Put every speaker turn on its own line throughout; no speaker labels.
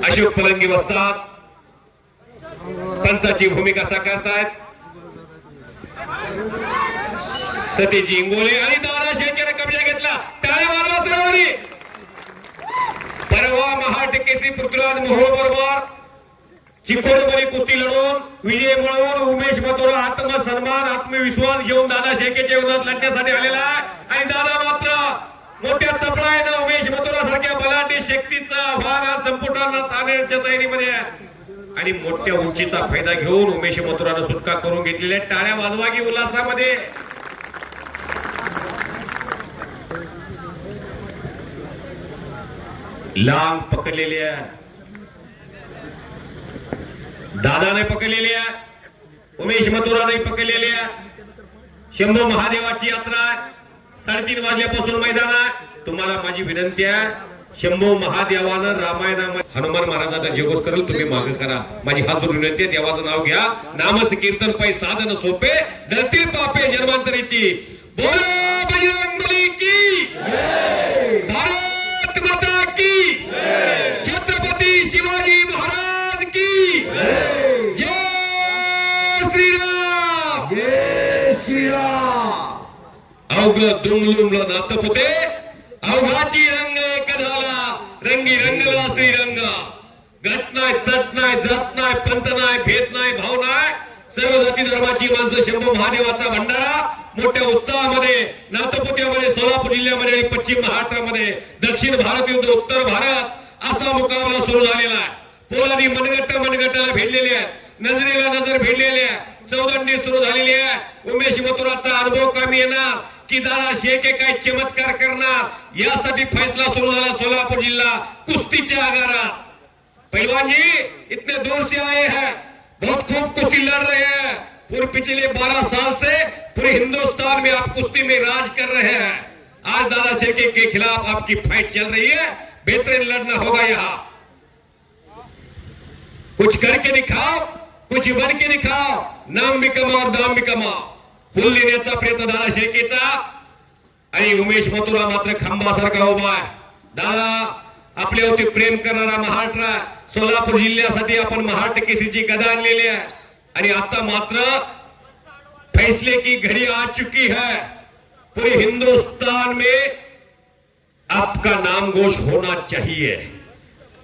अशोक पलंगी बसतात, पंचाची भूमिका साकारतायत सतीश इंगोले आणि दादा शेळकेने कब्जा घेतला. टाळ्या मारला सर्वांनी. परवा महाड केसरी पृथ्वीराज मोहोळ बरोबर चिकोडमध्ये कुस्ती लढून विजय मिळवून उमेश मथुरा आत्मसन्मान आत्मविश्वास घेऊन दादा शेळकेच्या विरोधात लढण्यासाठी आलेला आहे. आणि दादा मात्र मोठ्या चपळाईनं उमेश मथुरा सारख्या बलाढ्य शक्तीचा आव्हान हा संपुटांना ताणण्याच्या तयारीमध्ये आहे. आणि मोठ्या उंचीचा फायदा घेऊन उमेश मथुरानं सुटका करून घेतलेल्या. टाळ्या वाजवा की उल्हासामध्ये. लांब पकडलेल्या दादाने पकडलेल्या, उमेश मथुराने पकडलेल्या. शंभू महादेवाची यात्रा 3:30 वाजल्यापासून मैदान आहे. तुम्हाला माझी विनंती आहे, शंभू महादेवानं रामायणामध्ये हनुमान महाराजाचा जयघोष करेल, तुम्ही मागे करा. माझी हात जोडून विनंती आहे, देवाचं नाव घ्या. नामस कीर्तन पै साधन सोपे, जळतील पापे जन्मांतरीची. बोलो बजरंगबली की भारत माता की छत्रपती शिवाजी महाराज की जय श्रीराम.
जय श्रीराम.
अवघ दुमलुमल नातपुते, अवघाची रंग एक झाला, रंगी रंगला श्रीरंग. गट नाही, तट नाही, जात नाही, पंत नाही, भेद नाही, भाव नाही. सर्व जाती धर्माची माणसं शंभू महादेवाचा भंडारा मोठ्या उत्साहामध्ये नातपुत्यामध्ये सोलापूर जिल्ह्यामध्ये आणि पश्चिम महाराष्ट्रामध्ये दक्षिण भारत युद्ध उत्तर भारत असा मुकाबला सुरू झालेला आहे. पोलादी मनगटाला भिडलेले आहेत, नजरेला नजर भिडलेले आहे. चौदंडी सुरू झालेली आहे. उमेश मथुराचा अनुभव कमी येणार की दादा शेळके काय चमत्कार करणार यासाठी फैसला सुरू झाला सोलापूर जिल्हा कुस्तीच्या आगारात. पहलवान जी इतने दूर से आए हैं, बहुत खूब कुश्ती लड़ रहे हैं. पूरे पिछले 12 साल से पूरे हिंदुस्तान में आप कुश्ती में राज कर रहे हैं. आज दादा शेळके के खिलाफ आपकी फाइट चल रही है. बेहतरीन लड़ना होगा यहाँ. कुछ करके दिखाओ, कुछ बन के दिखाओ. नाम भी कमाओ, दाम भी कमाओ. फुल देण्याचा प्रयत्न दादा शेळकेचा. आणि उमेश मथुरा मात्र खांबासारखा उभा आहे. दादा आपल्यावरती प्रेम करणारा महाराष्ट्र सोलापूर जिल्ह्यासाठी आपण महाराष्ट्र केसरीची गदा आणलेली आहे. आणि आता मात्र फैसले की घड़ी आ चुकी है. पूरे हिंदुस्तान में आपका नाम घोष होना चाहिए.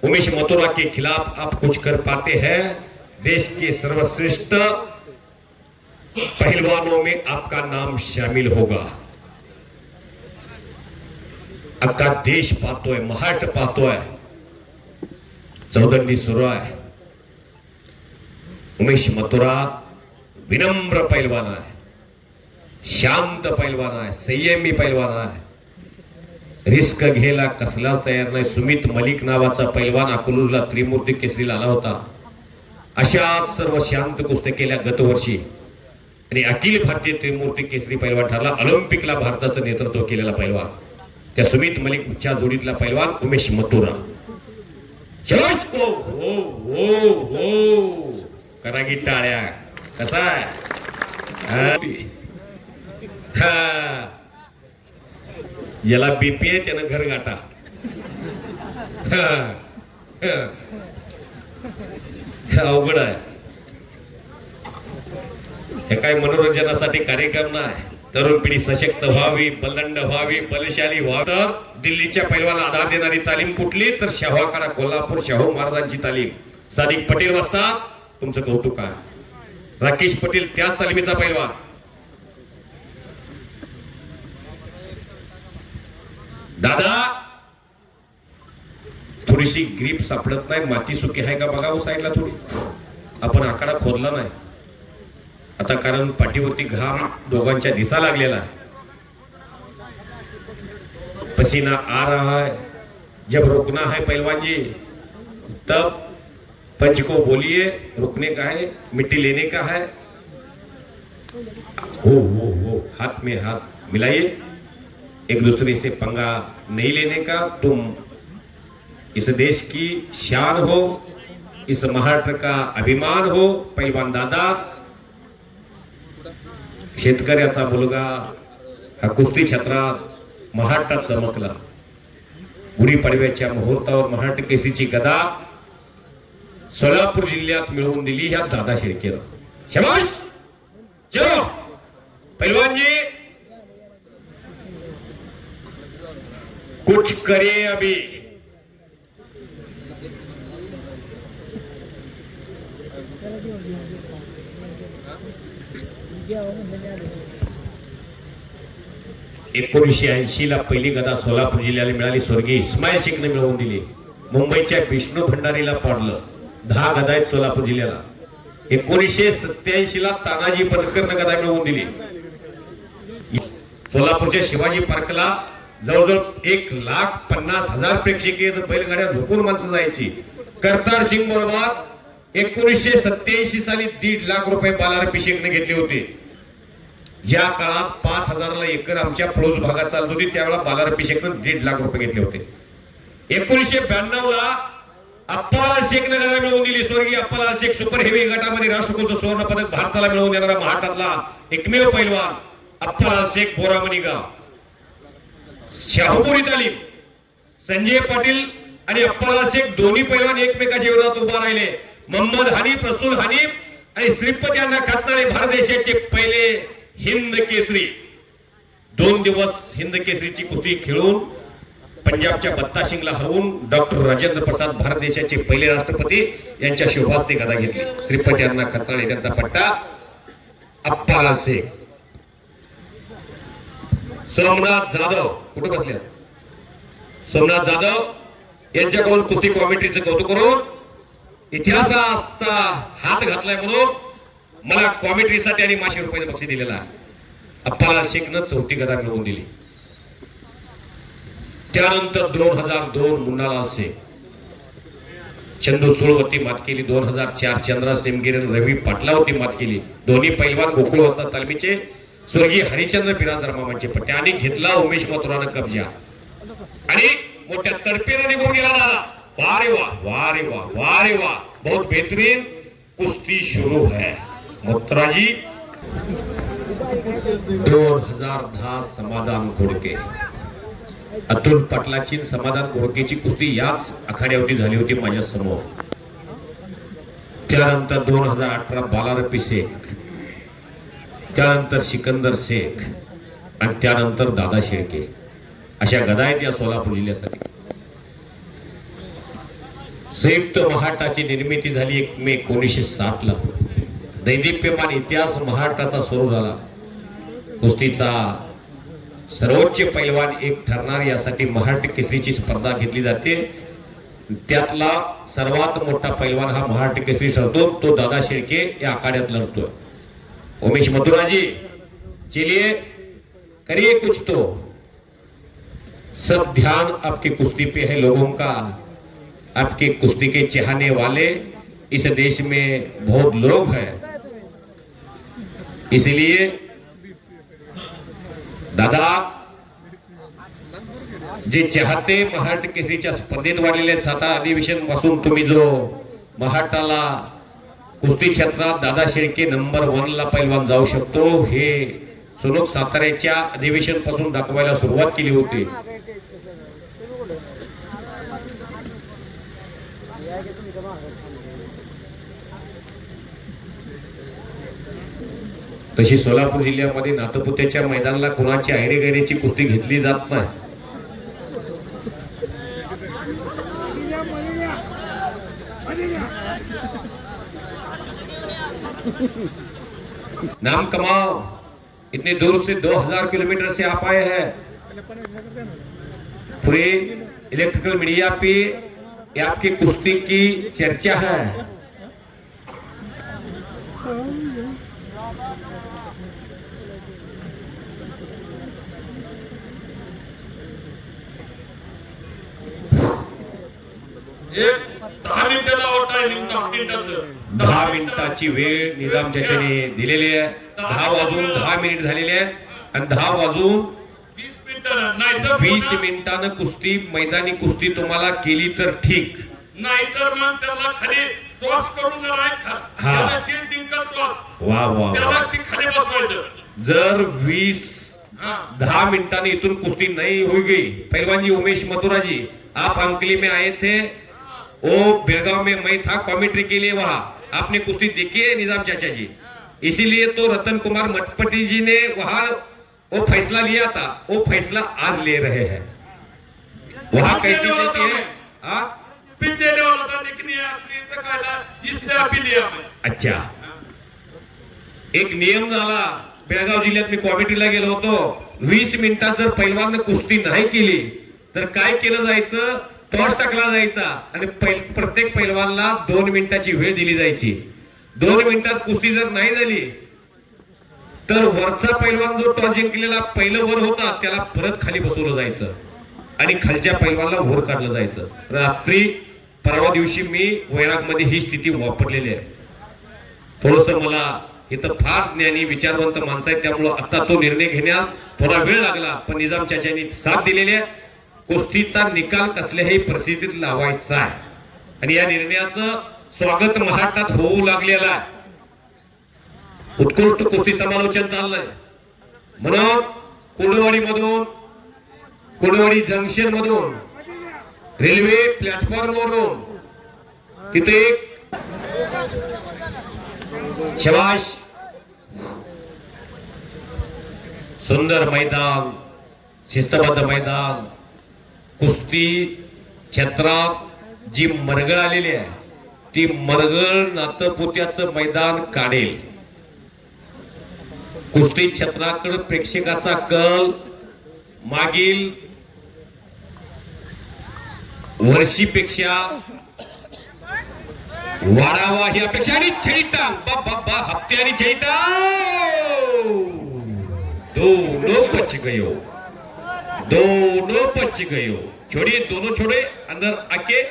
उमेश मथुरा के खिलाफ आप कुछ कर पाते हैं, देश के सर्वश्रेष्ठ पहलवानों में आपका नाम शामिल होगा. अख्खा देश पाहतोय, महाराष्ट्र पाहतोय. चौदंडी सुरू आहे. उमेश मथुरा विनम्र पैलवान आहे, शांत पैलवान आहे, संयमी पैलवान आहे. रिस्क घ्यायला कसलाच तयार नाही. सुमित मलिक नावाचा पैलवान अकलूजला त्रिमूर्ती केसरीला आला होता. अशाच सर्व शांत कुस्त्या केल्या गतवर्षी आणि अखिल भारतीय त्रिमूर्ती केसरी पैलवान ठरला. ऑलिम्पिकला भारताचं नेतृत्व केलेला पैलवान, त्या सुमित मलिकच्या जोडीतला पैलवान उमेश मथुरा. चलोच हो हो हो करा की टाळ्या. कसा आहे ज्याला बीपी आहे त्यानं घर गाठा. अवघड आहे हे. काय मनोरंजनासाठी कार्यक्रम नाही. तरुण पिढी सशक्त व्हावी, बलंड व्हावी, बलशाली व्हावी. तर दिल्लीच्या पैलवानाला आधार देणारी तालीम कुठली तर शाहूकारा कोल्हापूर शाहू महाराजांची तालीम. सादिक पटेल वाजतात, तुमचं कौतुक आहे. राकेश पटेल त्याच तालिमीचा पैलवान. दादा थोडीशी ग्रीप सापडत नाही, माती सुकी आहे का बघा साईडला थोडी. आपण आकडा खोदला नाही आता, कारण पाठीवरती घाम दोघांच्या दिसा लागलेला आहे. पसीना आ रहा है. जब रुकना है पहलवान जी तब पंच को बोलिए रुकने का है, मिट्टी लेने का है. हो हाथ में हाथ मिलाइए. एक दूसरे से पंगा नहीं लेने का. तुम इस देश की शान हो, इस महाराष्ट्र का अभिमान हो. पैलवान दादा शेतकऱ्याचा मुलगा हा कुस्ती क्षेत्रात महाराष्ट्रात चमकला. गुढीपाडव्याच्या मुहूर्तावर महाराष्ट्र केसरीची गदा सोलापूर जिल्ह्यात मिळवून दिली ह्या दादा शेळकेनं. शाबाश. चलो पहलवान जी, कुछ करे अभी. एकोणीसशे 80 ला पहिली गदा सोलापूर जिल्ह्याला मिळाली. स्वर्गीय इस्माईल शेखने मिळवून दिली. मुंबईच्या विष्णू भंडारीला पाडलं. 10 गदा आहेत सोलापूर जिल्ह्याला. 1987 ला तानाजी पटकरनं गदा मिळवून दिली. सोलापूरच्या शिवाजी पार्कला जवळजवळ 1,50,000 प्रेक्षकीय बैलगाड्या झोपून माणसं जायची. करतार सिंग बरोबर 1987 साली 1.5 लाख रुपये बालारपी शेखने घेतले होते. ज्या काळात 5,000 एकर आमच्या पळूस भागात चालत होती त्यावेळेला बालारपी शेखने 1.5 लाख रुपये घेतले होते. 1992 ला अप्पालाल शेखने गदा मिळवून दिली. स्वर्गीय अप्पालाल शेख सुपर हेवी गटामध्ये राष्ट्रकुलचं सुवर्ण पदक भारताला मिळवून देणारा महाराष्ट्रातला एकमेव पैलवान अप्पालाल शेख बोरामणी गाव. शाहूपुरी तालीम संजय पाटील आणि अप्पालाल शेख दोन्ही पैलवान एकमेकाच्या विरोधात उभा राहिले. मोहम्मद हनीफ, रसूल हनीफ आणि श्रीपती यांना खतनाळे भारत देशाचे पहिले हिंद केसरी. 2 दिवस हिंद केसरीची कुस्ती खेळून पंजाबच्या बत्ता सिंगला हरवून डॉक्टर राजेंद्र प्रसाद भारत देशाचे पहिले राष्ट्रपती यांच्या शोभास्ते गदा घेतली. श्रीपती यांना खतनाळे त्यांचा पट्टा. अप्पालाल शेख, सोमनाथ जाधव कुठे बसले, सोमनाथ जाधव यांच्याकडून कुस्ती कॉमेंट्रीचं कौतुक करून इतिहासाचा हात घातलाय म्हणून मला कॉमेंट्रीसाठी आणि 500 रुपयाचं बक्षीस दिलेलं आहे. अप्पालाल शेखनं 4थी गदा मिळवून दिली. त्यानंतर 2002 मुन्नालाल शेख, चंदू सुळवती मात केली. 2004 चंद्रा सेमगिरी, रवी पाटलावती मात केली. दोन्ही पैलवान गोकुळ वस्ता तालमीचे स्वर्गीय हरिचंद्र बिरांदर मामांचे पट्टे आणि घेतला उमेश मथुरानं कब्जा आणि मोठ्या तडपेनं निघून गेला दादा. वारे वा वारे वा वारे वा, बहुत बेहतरीन कुस्ती शुरू है. मथुराजी 2010 समाधान घोडके, अतुल पाटलाची समाधान घोडकेची कुस्ती याच आखाड्यावरती झाली होती माझ्या समोर. त्यानंतर 2018 बालारपी शेख, त्यानंतर सिकंदर शेख आणि त्यानंतर दादा शेळके. अशा गदा आहेत या सोलापूर जिल्ह्यासाठी. संयुक्त महाराष्ट्राची निर्मिती झाली 1 मे 1960 ला. दैदिप्यमान इतिहास महाराष्ट्राचा सुरू झाला. कुस्तीचा सर्वोच्च पैलवान एक ठरणार यासाठी महाराष्ट्र केसरीची स्पर्धा घेतली जाते. त्यातला सर्वात मोठा पैलवान हा महाराष्ट्र केसरी ठरतो. तो दादा शेळके या आखाड्यात लढतोय. उमेश मथुरा जी, चलिए करिए कुछ तो. सब ध्यान आपकी कुश्ती पे है. लोगों का, आपके कुश्ती के चाहने वाले इस देश में बहुत लोग हैं. इसलिए दादा जे चाहते महाराष्ट्र केसरीच्या स्पर्धेत वाढलेले 7 अधिवेशन पासून तुम्ही जो महाराष्ट्राला कुस्ती क्षेत्रात दादा शेळके नंबर 1 ला पैलवान जाऊ शकतो हे सुनोक साताऱ्याच्या अधिवेशन पासून दाखवायला सुरुवात केली होती. तशी सोलापूर जिल्ह्यामध्ये नाथपुत्याच्या मैदानाला कोणाची ऐरेगैरेची कुस्ती घेतली जात नाही. नाम कमाओ, इतने दूर से 2000 किलोमीटर से आप आए हैं. पूरे इलेक्ट्रिकल मीडिया पे ये आपकी कुश्ती की चर्चा है.
एक 10 मिनिटाला ओटा आहे.
10 मिनिटाची वेळ निजाम ज्याच्याने दिलेली आहे. 10 वाजून 10 मिनिट झालेले आहेत आणि 10 वाजून 20 मिनिटानं कुस्ती, मैदानी कुस्ती तुम्हाला केली तर ठीक,
नाहीतर मग त्याला खाली क्रॉस करून
हा. वा वा.
त्याला ती खाली बसवायचं.
जर 10 मिनिटांनी इथून कुस्ती नाही होई गई, पैलवानजी उमेश मथुराजी आप अंकली में आए थे, वो बेलगांव में मैं था कमेंट्री के लिए, वहां आपने कुश्ती देखी है निजाम चाचा जी, इसीलिए तो रतन कुमार मठपति जी ने वहां वो फैसला लिया था, वो फैसला आज ले रहे हैं। वहां कैसी चलती है?
पिच देने वाला था लेकिन ये आपने तकाला इसने अपील लिया मैं।
अच्छा, एक नियम झाला बेळगाव जिल्ह्यात, मी कॉमेंट्रीला गेलो होतो, 20 मिनिटात जर पैलवान कुस्ती नाही केली तर काय केलं जायचं, टॉस टाकला जायचा आणि प्रत्येक पैलवानला 2 मिनिटाची वेळ दिली जायची। 2 मिनिटात कुस्ती जर नाही झाली तर वरचा पैलवान जो टॉस जिंकलेला पहिलं वर होता त्याला परत खाली बसवलं जायचं आणि खालच्या पैलवानला वर काढलं जायचं। रात्री परवा दिवशी मी वैरागमध्ये ही स्थिती वापरलेली आहे। थोडस मला इथं फार ज्ञानी विचारवंत माणसं आहेत, त्यामुळे आता तो निर्णय घेण्यास थोडा वेळ लागला, पण निजाम चाचांनी साथ दिलेली आहे। कुस्तीचा निकाल कसल्याही परिस्थितीत लावायचा आहे आणि या निर्णयाचं स्वागत महाराष्ट्रात होऊ लागलेलं आहे। उत्कृष्ट कुस्ती समालोचन चाललंय म्हणून कुडवाडी जंक्शन मधून रेल्वे प्लॅटफॉर्म वरून तिथे एक शबाश सुंदर मैदान, शिस्तबद्ध मैदान, कुस्ती क्षेत्रात जी मरगळ आलेली आहे ती मरगळ नातपुत्याचं मैदान काढेल। कुस्ती क्षेत्राकडे प्रेक्षकाचा कल मागील वर्षीपेक्षा वाढावा ही अपेक्षा। आणि छेडीता बाबा हप्त्यानी छेडीता दोनों बच गयो, छोड़िए दोनों छोड़े, अंदर आके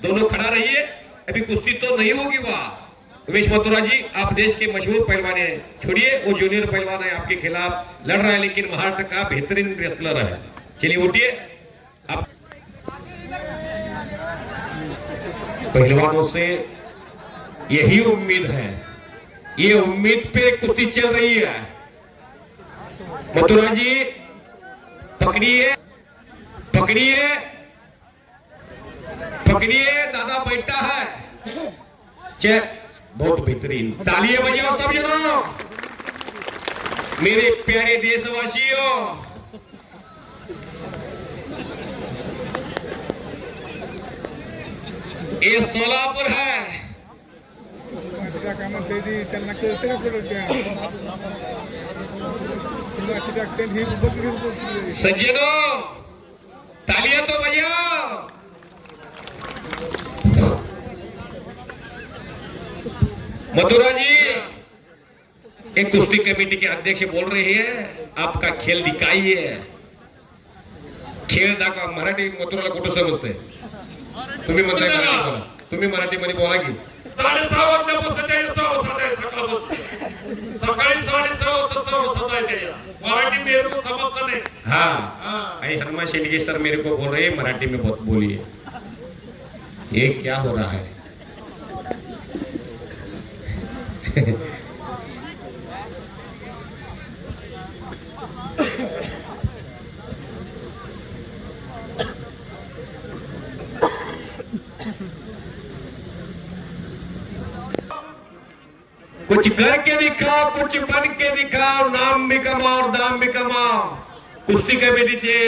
दोनों खड़ा रहिए, अभी कुश्ती तो नहीं होगी। वाह उमेश मथुरा जी, आप देश के मशहूर पहलवान हैं, छोड़िए वो जूनियर पहलवान है आपके खिलाफ लड़ रहा है, लेकिन महाराष्ट्र का बेहतरीन रेसलर है। चलिए उठिए। आप पहलवानों से यही उम्मीद है, ये उम्मीद पे कुश्ती चल रही है। मथुरा जी पकड़िए पकड़िए पकड़िए, दादा बैठा है। बहुत बेहतरीन, तालियां बजाओ सब जनों, मेरे प्यारे देशवासियों। ये सोलापुर है। सज्जनों तालियां तो बजाओ। मथुरा जी एक कुश्ती कमेटी के अध्यक्ष बोल रहे हैं, आपका खेल दिखाइए, खेळ दाखवा। मराठी मथुराला कुठं समजतंय? तुम्ही म्हणताय मराठी बोला, तुम्ही मराठीमध्ये बोला की।
6:30 वाजल्यापासून सकाळी 6:30 होता मराठी मेरे को समझता नहीं।
हाँ, आई हनुमान शेंडगे सर मेरे को बोल रहे हैं मराठी में बहुत बोलिए, ये क्या हो रहा है? कुछ करके दिखाओ, कुछ बन के दिखाओ, नाम भी कमाओ और दाम भी कमाओ। कुस्ती कमिटीचे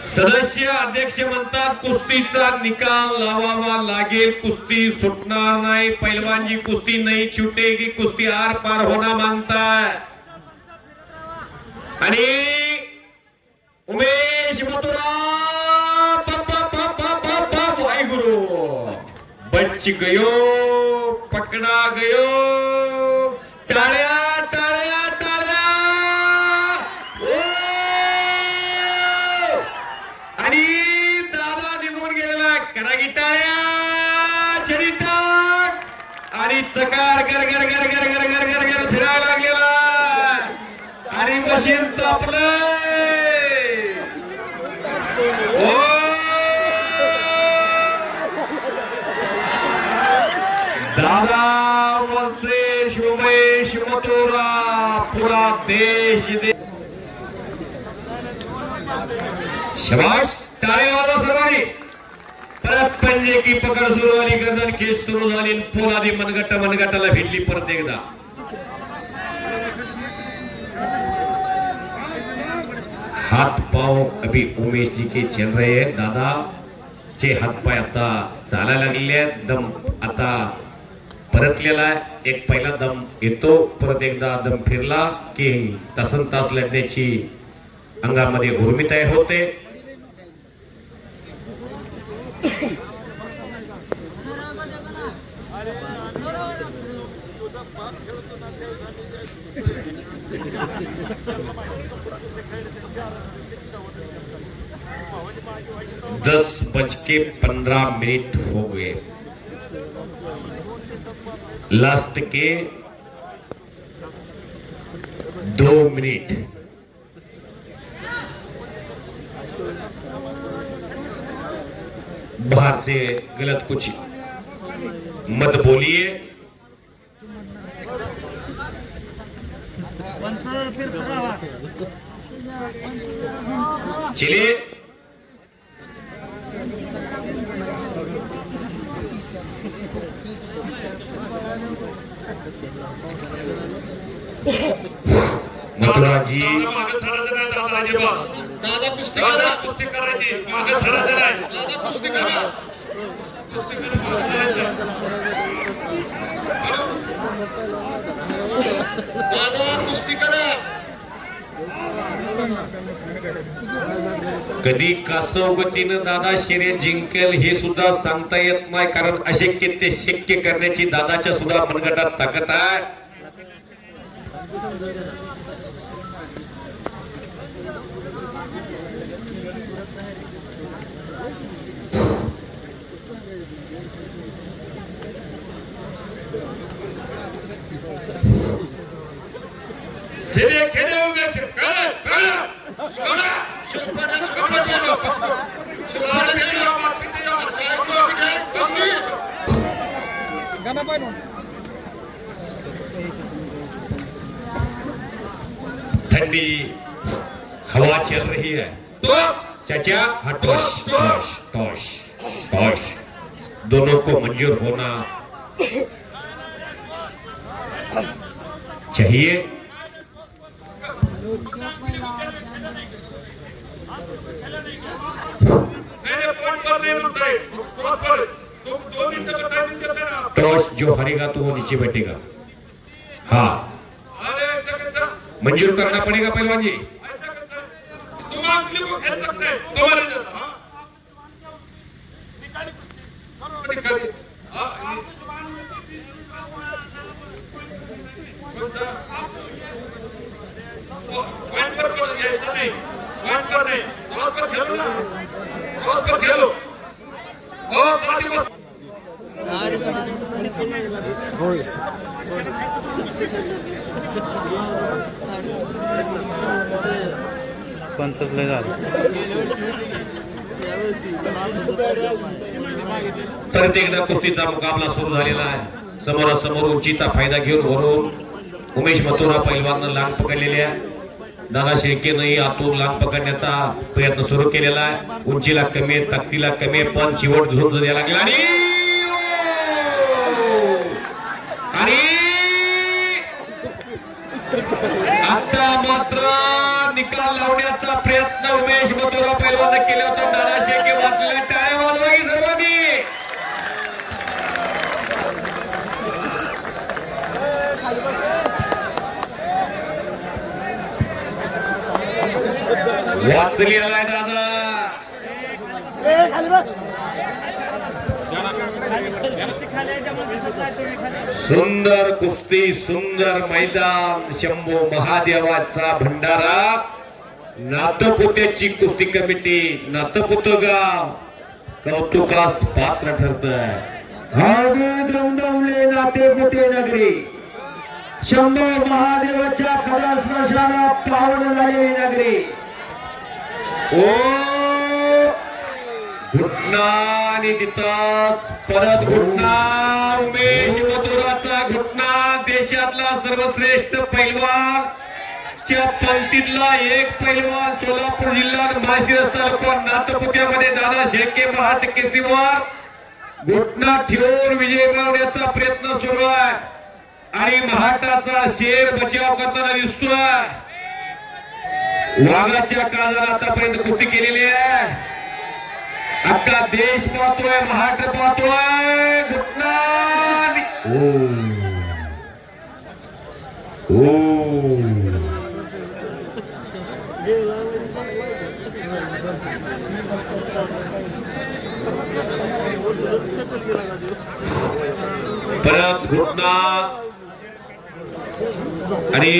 सदस्य अध्यक्ष म्हणतात कुस्तीचा निकाल लावावा लागेल, कुस्ती सुटणार नाही, पहलवान जी कुस्ती नहीं छूटेगी, कुस्ती आर पार होना मांगता है। आणि उमेश मथुरा वाहिगुरु बच गयो, पकड़ा गयो, टाळ्या टाळ्या टाळ्या। आणि दादा निघून गेलेला, करा की टाळ्या, छडी टाक आणि चकार गर गर गर गर गर गर गर गर फिरायला लागलेला आणि मशीन तापलं। दादा वंशेश उमेश मथुरा पूरा देश शाबाश। टाळे वाजवा सर्वांनी. परत पंजे की पकड सुरू झाली, गर्दन खेच सुरू झाली, पोलादी मनगटाला भिडली परत एकदा. हाथ पाव अभी उमेश जी के चल रहे हैं. दादा चे हात पाय आता चालायला लागलेले आहेत. दम आता परतलेला आहे. एक पहिला दम येतो, परत एकदा दम फिरला की तासन तास लढण्याची अंगामध्ये उर्मी तयार होते. दस बज के 15 मिनट हो गए. लास्ट के 2 मिनट. बाहर से गलत कुछ मत बोलिए. चलिए मथुरा जी.
दादा कुस्ती करायची. मागे सरायचं नाही. दादा कुस्ती करा. दादा कुस्ती करा.
कधी कासवगतीनं दादा शर्यत जिंकेल हे सुद्धा सांगता येत नाही, कारण अशक्य ते शक्य करण्याची दादाच्या सुद्धा मनगटात ताकद आहे.
खेळे उमेश.
ठंडी हवा चल रही है. चाचा हटोश टोश टोश टोश. दोनों को मंजूर होना चाहिए. टॉस जो हारेगा तो वो नीचे बैठेगा. हाँ मंजूर करना पड़ेगा पहलवान जी.
पंचसले झालं.
परत एकदा कुस्तीचा मुकाबला सुरू झालेला आहे. समोरासमोर उंचीचा फायदा घेऊन वरून उमेश मथुरा पैलवाननं लांब पकडलेले आहे. दादा शेळकेनंही आतून लांब पकडण्याचा प्रयत्न सुरू केलेला आहे. उंचीला कमी आहे, ताकदीला कमी आहे, पण चिवट झोन द्यायला लागला. आणि आता मात्र निकाल लावण्याचा प्रयत्न उमेश मथुरा पैलवान केला होता. दादा शेळके वाचले. टाळ्या वाजवा की सर्वांनी. वाचलेला आहे दादा. सुंदर कुस्ती, सुंदर मैदान, शंभू महादेवाचा भंडारा. नातपुत्याची कुस्ती कमिटी नातपुत गाव कौतुकास पात्र ठरत आहे. दमदमले नातेपुते नगरी, शंभू महादेवाच्या पदस्पर्शाला पावन झालेली नगरी. ओ घुटना आणि तिथंच परत घुटना. उमेश मथुराचा घुटना. देशातला सर्वश्रेष्ठ पैलवान च्या पंक्तीतला एक पैलवान सोलापूर जिल्हा माळशिरस तालुका नाथपुत्यामध्ये दादा शेळके महाट केसरीवर घुटना ठेवून विजय मिळवण्याचा प्रयत्न सुरू आहे आणि महाटाचा शेर बचाव करताना दिसतोय. वाघाच्या काळजाला आतापर्यंत कुस्ती केलेली आहे. अख्खा देश पाहतोय, महाट पाहतोय. घुटना परत घुटना आणि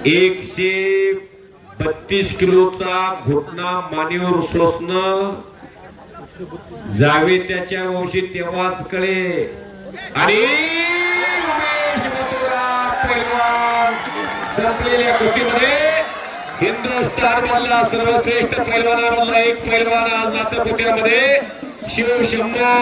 132 किलोचा घुटना मानेवर सोसणं जावे त्याच्या वंशी तेव्हाच कळे. आणि उमेश मथुरा पैलवान संपलेल्या कुस्तीमध्ये हिंदुस्थान मधला सर्वश्रेष्ठ पैलवानामधला एक पैलवान आज नाथपुत्यामध्ये शिवशंभो